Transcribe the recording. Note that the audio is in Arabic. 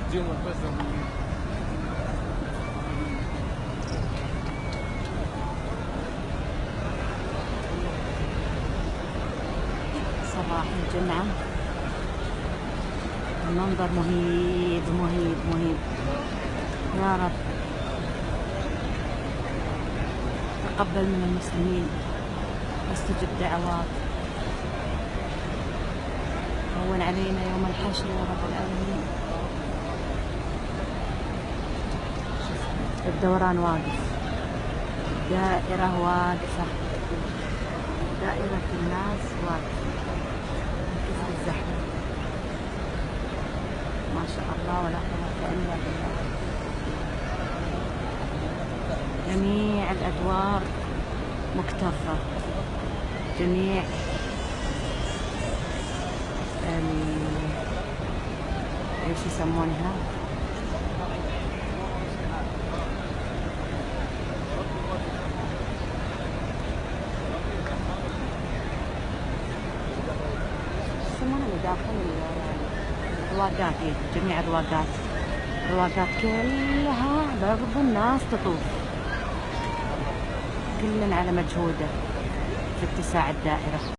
صباح الجمعة، المنظر مهيب مهيب مهيب. يا رب تقبل من المسلمين واستجب دعوات، هون علينا يوم الحشر يا رب العالمين. الدوران واقف، دائرة واقفة، دائرة الناس واقفة من كثر الزحمة. ما شاء الله ولا قوة إلا بالله. جميع الأدوار مكتظة، جميع ايش يسمونها، يسمونها اللي داخل الرواقات. جميع الرواقات كلها برضو الناس تطوف، كلن على مجهوده في اتساع الدائرة.